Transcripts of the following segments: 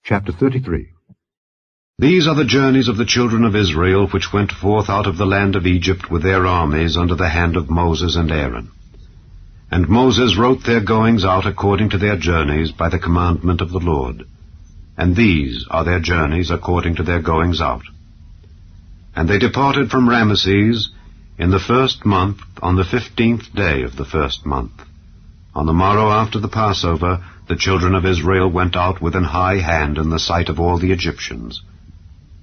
Chapter 33. These are the journeys of the children of Israel, which went forth out of the land of Egypt with their armies under the hand of Moses and Aaron. And Moses wrote their goings out according to their journeys by the commandment of the Lord. And these are their journeys according to their goings out. And they departed from Ramesses in the 1st month, on the 15th day of the 1st month. On the morrow after the Passover, the children of Israel went out with an high hand in the sight of all the Egyptians.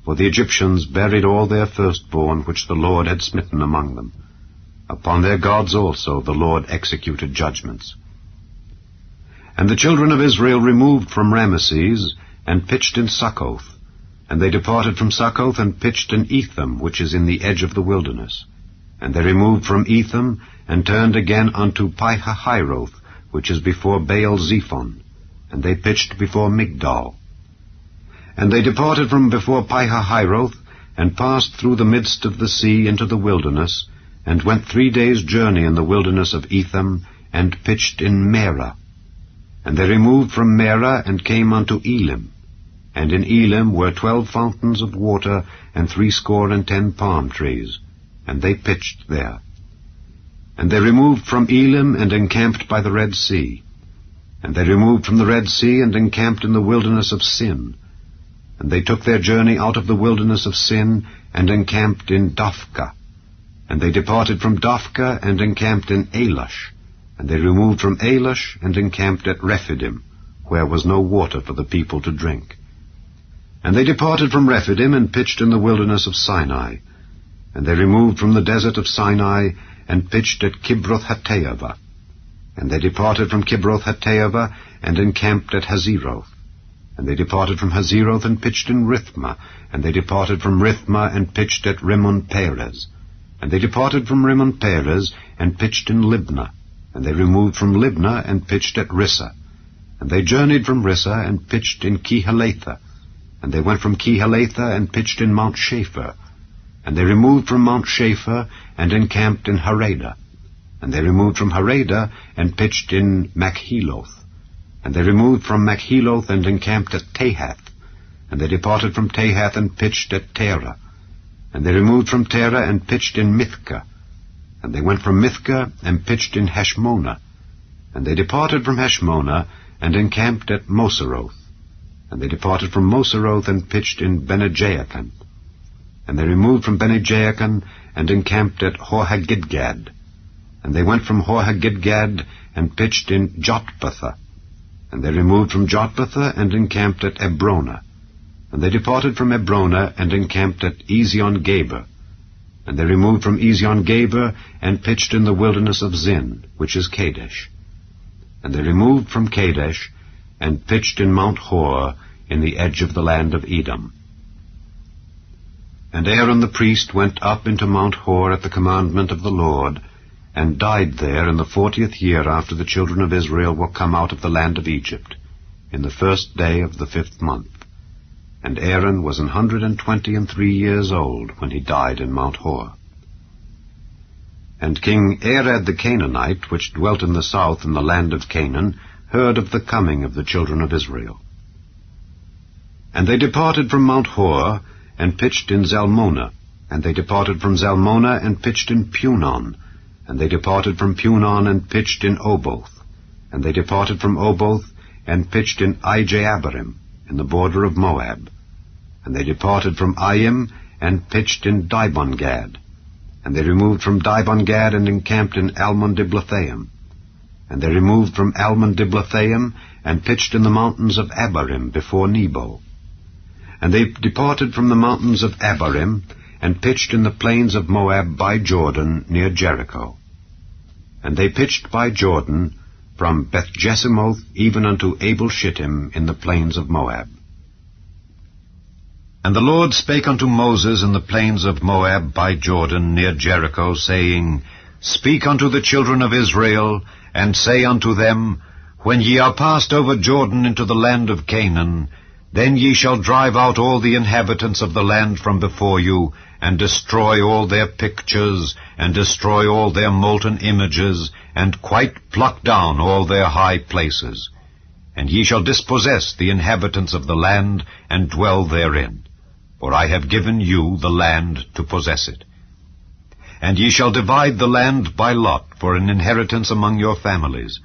For the Egyptians buried all their firstborn which the Lord had smitten among them. Upon their gods also the Lord executed judgments. And the children of Israel removed from Ramesses, and pitched in Succoth. And they departed from Succoth, and pitched in Etham, which is in the edge of the wilderness. And they removed from Etham, and turned again unto Pihahiroth, which is before Baal-zephon, and they pitched before Migdol. And they departed from before Pihahiroth, and passed through the midst of the sea into the wilderness, and went 3 days' journey in the wilderness of Etham, and pitched in Merah. And they removed from Merah, and came unto Elim. And in Elim were 12 fountains of water, and 60 palm trees, and they pitched there. And they removed from Elim, and encamped by the Red Sea. And they removed from the Red Sea, and encamped in the wilderness of Sin. And they took their journey out of the wilderness of Sin, and encamped in Dophkah. And they departed from Dophkah, and encamped in Elash. And they removed from Elash, and encamped at Rephidim, where was no water for the people to drink. And they departed from Rephidim, and pitched in the wilderness of Sinai. And they removed from the desert of Sinai, and pitched at Kibroth-Hattaavah. And they departed from Kibroth-Hattaavah, and encamped at Hazeroth. And they departed from Hazeroth, and pitched in Rithmah. And they departed from Rithmah, and pitched at Rimmon-Perez. And they departed from Rimmon-Perez, and pitched in Libnah. And they removed from Libnah, and pitched at Rissah. And they journeyed from Rissah, and pitched in Kehelatha. And they went from Kehelatha, and pitched in Mount Shapher. And they removed from Mount Shapher, and encamped in Harada. And they removed from Harada, and pitched in Machheloth. And they removed from Machheloth, and encamped at Tahath. And they departed from Tahath, and pitched at Terah. And they removed from Terah, and pitched in Mithkah. And they went from Mithkah, and pitched in Heshmonah. And they departed from Heshmonah, and encamped at Moseroth. And they departed from Moseroth, and pitched in Bene-Jaakan. And they removed from Bene-Jaakan, and encamped at Hor-Haggidgad. And they went from Hor-Haggidgad, and pitched in Jotbathah. And they removed from Jotbathah, and encamped at Ebronah. And they departed from Ebronah, and encamped at Ezion-Geber. And they removed from Ezion-Geber, and pitched in the wilderness of Zin, which is Kadesh. And they removed from Kadesh, and pitched in Mount Hor, in the edge of the land of Edom. And Aaron the priest went up into Mount Hor at the commandment of the Lord, and died there in the 40th year after the children of Israel were come out of the land of Egypt, in the 1st day of the 5th month. And Aaron was 123 years old when he died in Mount Hor. And King Arad the Canaanite, which dwelt in the south in the land of Canaan, heard of the coming of the children of Israel. And they departed from Mount Hor, and pitched in Zalmonah. And they departed from Zalmonah, and pitched in Punon. And they departed from Punon, and pitched in Oboth. And they departed from Oboth, and pitched in Ijeabarim, in the border of Moab. And they departed from Aim, and pitched in Dibon-Gad. And they removed from Dibon-Gad, and encamped in Almon-Diblathaim. And they removed from Almon-Diblathaim, and pitched in the mountains of Abarim before Nebo. And they departed from the mountains of Abarim, and pitched in the plains of Moab by Jordan, near Jericho. And they pitched by Jordan, from Beth-Jesimoth even unto Abel-Shittim in the plains of Moab. And the Lord spake unto Moses in the plains of Moab by Jordan, near Jericho, saying, Speak unto the children of Israel, and say unto them, When ye are passed over Jordan into the land of Canaan, then ye shall drive out all the inhabitants of the land from before you, and destroy all their pictures, and destroy all their molten images, and quite pluck down all their high places. and ye shall dispossess the inhabitants of the land, and dwell therein. For I have given you the land to possess it. And ye shall divide the land by lot for an inheritance among your families.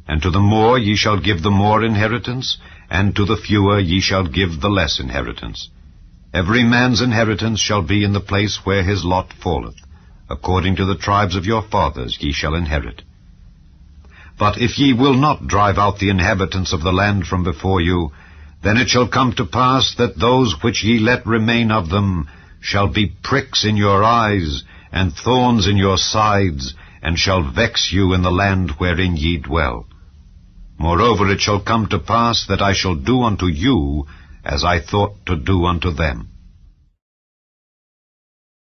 And to the more ye shall give the more inheritance, and to the fewer ye shall give the less inheritance. Every man's inheritance shall be in the place where his lot falleth. According to the tribes of your fathers ye shall inherit. But if ye will not drive out the inhabitants of the land from before you, then it shall come to pass that those which ye let remain of them shall be pricks in your eyes, and thorns in your sides, and shall vex you in the land wherein ye dwell. Moreover, it shall come to pass that I shall do unto you as I thought to do unto them.